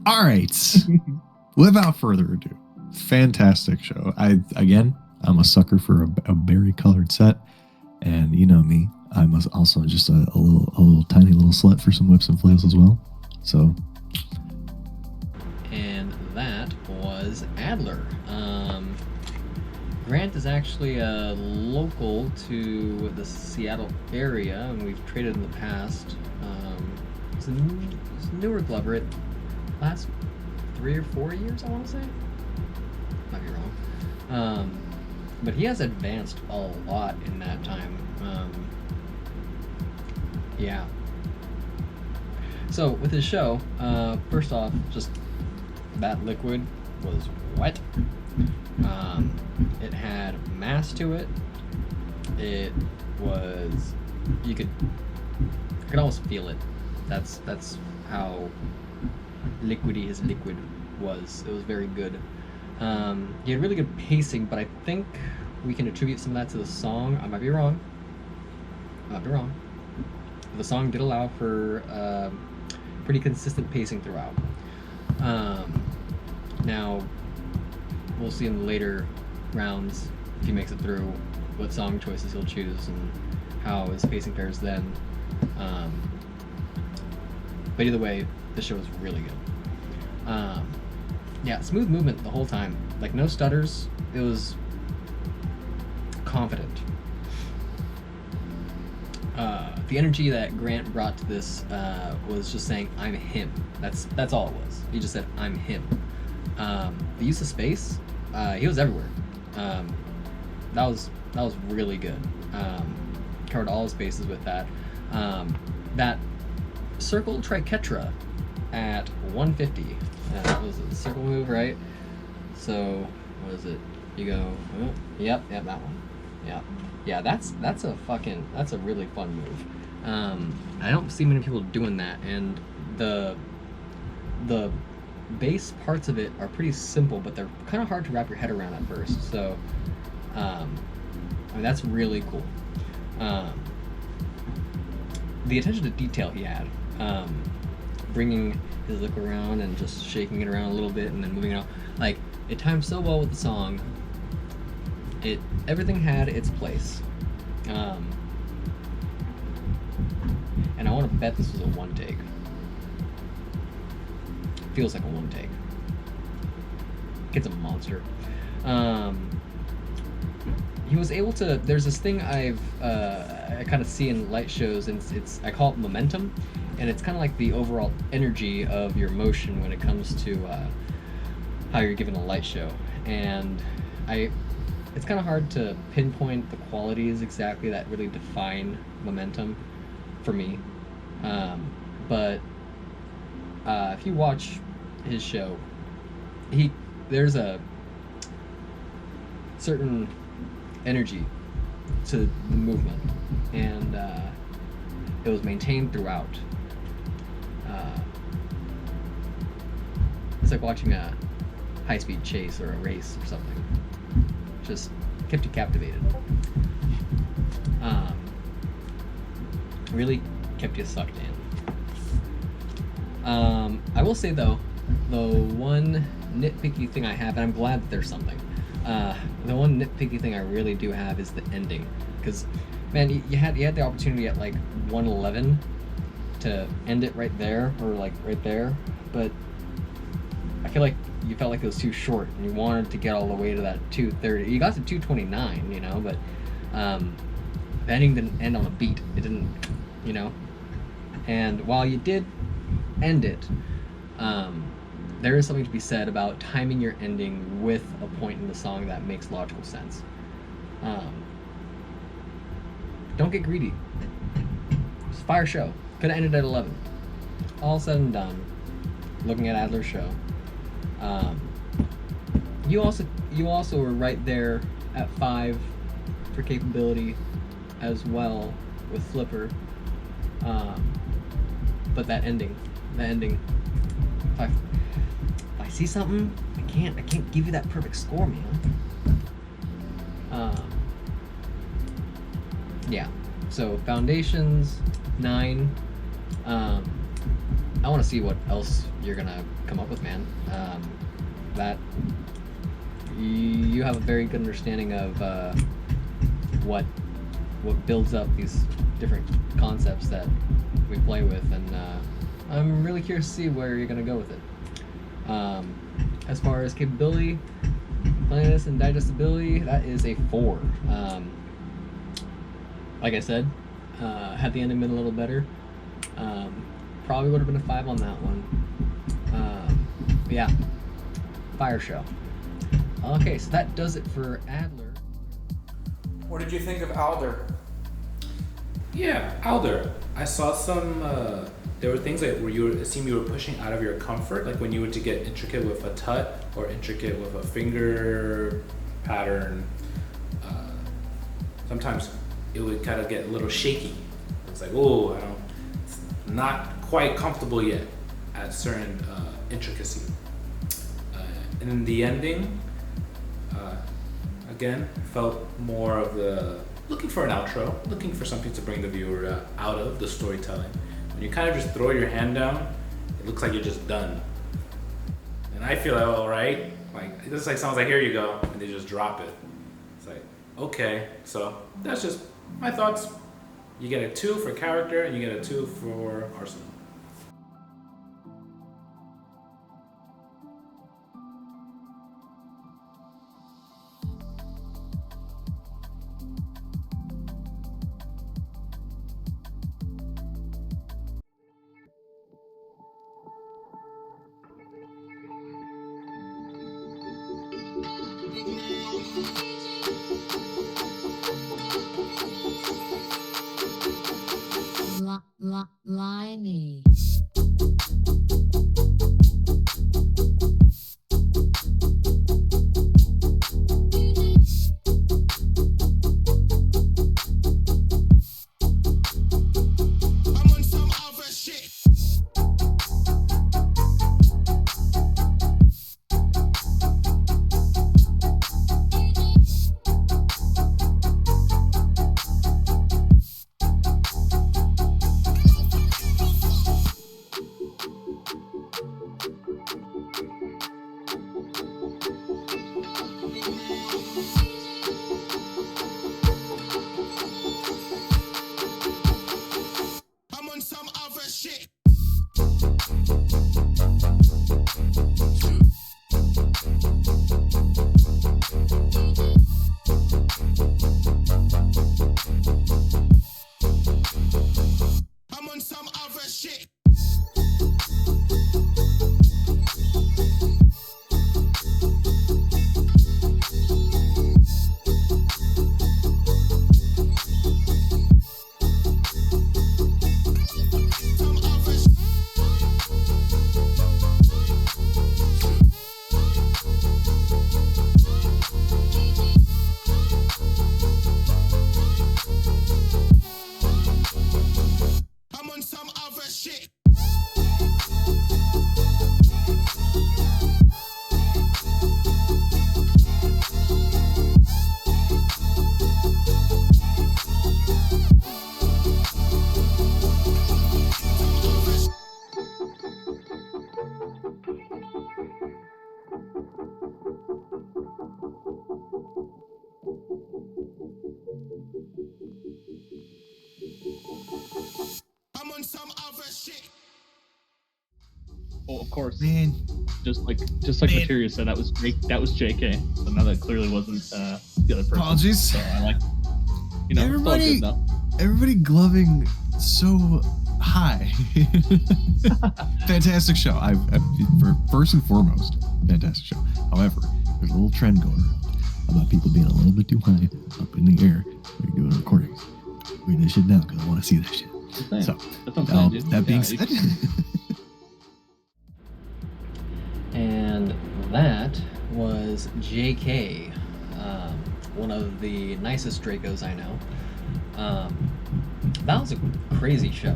All right. Without further ado, fantastic show. I'm a sucker for a berry colored set, and you know me, I'm also just a little tiny little slut for some whips and flails as well. So, and that was Adler. Grant is actually local to the Seattle area, and we've traded in the past. It's a newer Glover. Last 3 or 4 years, I want to say. Might be wrong. But he has advanced a lot in that time. Yeah. So with his show, first off, just that liquid was wet. It had mass to it. It was, I could almost feel it. That's how liquidy his liquid was. It was very good. He had really good pacing, but I think we can attribute some of that to the song. I might be wrong. The song did allow for pretty consistent pacing throughout. Now, we'll see in the later rounds, if he makes it through, what song choices he'll choose and how his pacing pairs then. But either way, the show was really good. Yeah, smooth movement the whole time. Like, no stutters. It was confident. The energy that Grant brought to this was just saying, I'm him. That's all it was. He just said, I'm him. The use of space, he was everywhere. That was really good. Covered all his bases with that. That circle triquetra at 150. That was a circle move, right? So, what is it? You go, yep, that one. Yeah, that's a really fun move. I don't see many people doing that, and the base parts of it are pretty simple, but they're kind of hard to wrap your head around at first. So, I mean, that's really cool. The attention to detail he had, bringing his lick around and just shaking it around a little bit and then moving it out, like, it timed so well with the song. Everything had its place. And I want to bet this was a one take. Feels like a one take. Kid's a monster. He was able to. There's this thing I kind of see in light shows, and I call it momentum, and it's kind of like the overall energy of your motion when it comes to how you're given a light show. And it's kind of hard to pinpoint the qualities exactly that really define momentum for me. But if you watch his show, there's a certain energy to the movement, and it was maintained throughout. It's like watching a high-speed chase or a race or something. Just kept you captivated. Really kept you sucked in. I will say though, the one nitpicky thing I have, and I'm glad that there's something. The one nitpicky thing I really do have is the ending, because man, you had the opportunity at like 111 to end it right there or like right there, but I feel like you felt like it was too short, and you wanted to get all the way to that 230. You got to 229, you know, but the ending didn't end on a beat. It didn't, you know. And while you did end it, there is something to be said about timing your ending with a point in the song that makes logical sense. Don't get greedy. It's a fire show. Could have ended at 11. All said and done, looking at Adler's show. You also were right there at 5 for capability as well with Flipper. But that ending, if I see something, I can't give you that perfect score, man. Yeah. So Foundations 9. I want to see what else you're gonna come up with, man. That you have a very good understanding of what builds up these different concepts that we play with, and I'm really curious to see where you're gonna go with it. As far as capability, cleanliness, and digestibility, that is a 4. Like I said, had the ending been a little better, probably would have been a 5 on that one. But yeah, fire show. Okay, so that does it for Adler. What did you think of Alder? Yeah, Alder. I saw some. There were things that it seemed you were pushing out of your comfort, like when you were to get intricate with a tut or intricate with a finger pattern. Sometimes it would kind of get a little shaky. It's like, oh, it's not quite comfortable yet at certain intricacy. And in the ending, again, felt more of the looking for an outro, looking for something to bring the viewer out of the storytelling. When you kind of just throw your hand down, it looks like you're just done. And I feel like, all right, like it looks like someone's like, here you go, and they just drop it. It's like, okay, so that's just my thoughts. You get a 2 for character, and you get a 2 for arsenal. Limey. course. Man, Just like Man. Materia said, that was JK. So now that clearly wasn't the other person. Apologies. So I like, it's all Everybody- good though. everybody gloving so high. Fantastic show. For first and foremost, fantastic show. However, there's a little trend going around about people being a little bit too high up in the air when you're doing recordings. Read this shit now because I want to see that shit. So, That's what I'm saying, dude. that being Yeah, said, And that was JK, one of the nicest Dracos I know. That was a crazy show.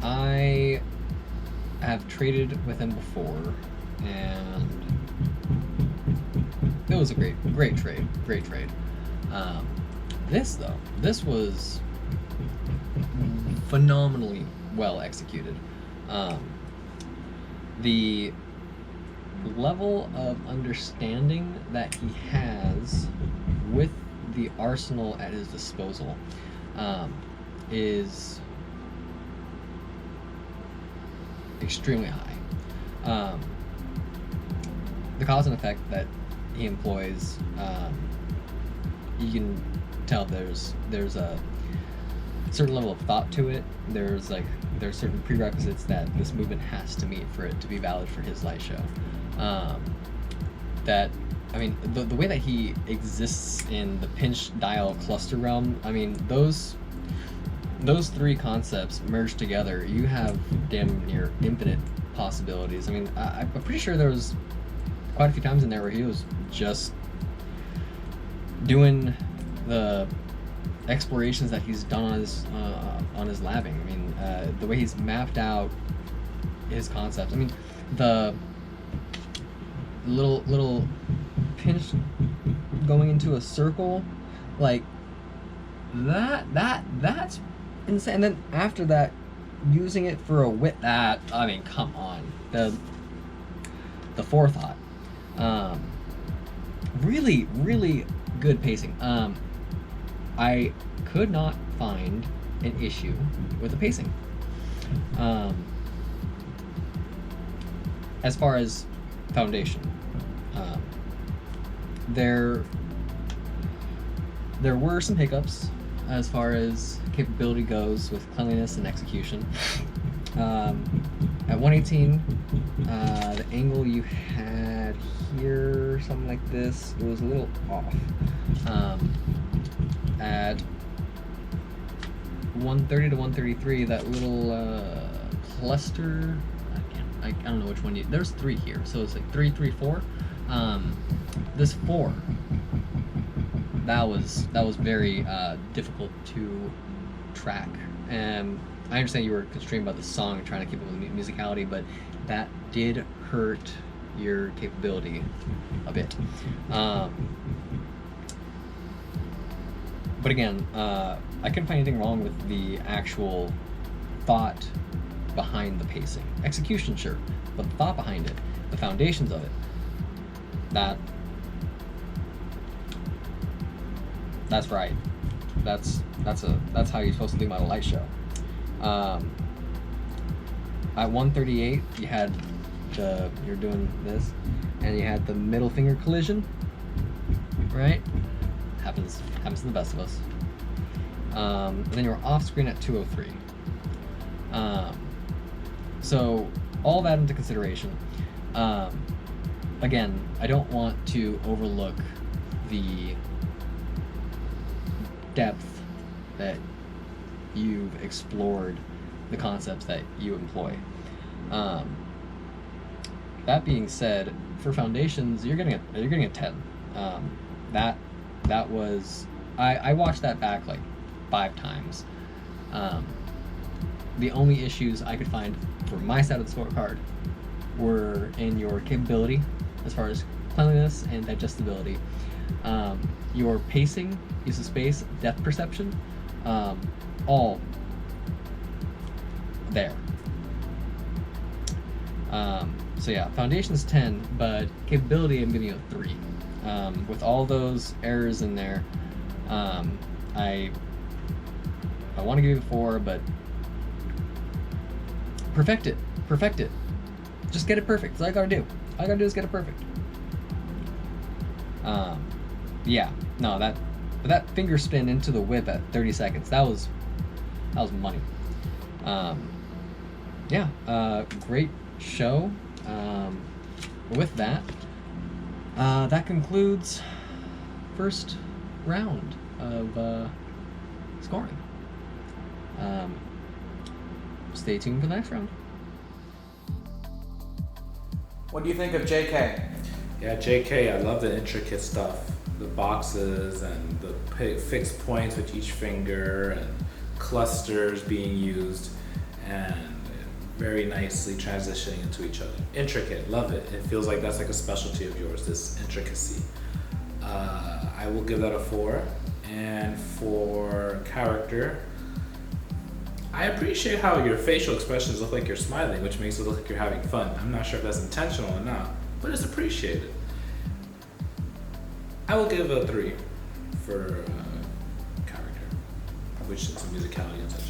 I have traded with him before, and it was a great trade. This was phenomenally well executed. The level of understanding that he has with the arsenal at his disposal is extremely high. The cause and effect that he employs, you can tell there's a certain level of thought to it. There's certain prerequisites that this movement has to meet for it to be valid for his light show. The way that he exists in the pinch dial cluster realm, I mean, those three concepts merged together, you have damn near infinite possibilities. I mean, I'm pretty sure there was quite a few times in there where he was just doing the explorations that he's done on his labbing. I mean, the way he's mapped out his concepts. I mean, the little pinch going into a circle, like that's insane. And then after that, using it for a wit. I mean, come on, the forethought. Really good pacing. I could not find an issue with the pacing. As far as Foundation, there were some hiccups as far as capability goes with cleanliness and execution. At 118, the angle you had here, something like this, it was a little off. At 130 to 133, that little cluster, I don't know which one there's 3 here, so it's like 3, 3, 4. This 4, that was very difficult to track. And I understand you were constrained by the song and trying to keep up with the musicality, but that did hurt your capability a bit. But again, I couldn't find anything wrong with the actual thought behind the pacing. Execution, sure, but the thought behind it, the foundations of it, that's right. That's how you're supposed to do my light show. At 138, you had you're doing this, and you had the middle finger collision, right? Happens to the best of us. And then you were off screen at 203. So all that into consideration. Again, I don't want to overlook the depth that you've explored, the concepts that you employ. That being said, for Foundations, you're getting a 10. That was I watched that back like 5 times. The only issues I could find for my side of the scorecard were in your capability as far as cleanliness and digestibility, your pacing, use of space, depth perception, all there. So yeah, Foundation's 10, but capability I'm giving you a 3. With all those errors in there, I want to give you a 4, but perfect it. perfect it. Just get it perfect. That's all I gotta do. All I gotta do is get it perfect. Yeah. No, that finger spin into the whip at 30 seconds. That was money. Yeah. Great show. With that, that concludes first round of scoring. Stay tuned for the next round. What do you think of JK? Yeah, JK, I love the intricate stuff. The boxes and the fixed points with each finger and clusters being used and very nicely transitioning into each other. Intricate, love it. It feels like that's like a specialty of yours, this intricacy. I will give that a 4. And for character, I appreciate how your facial expressions look like you're smiling, which makes it look like you're having fun. I'm not sure if that's intentional or not, but it's appreciated. I will give a 3 for character, which is musicality and such.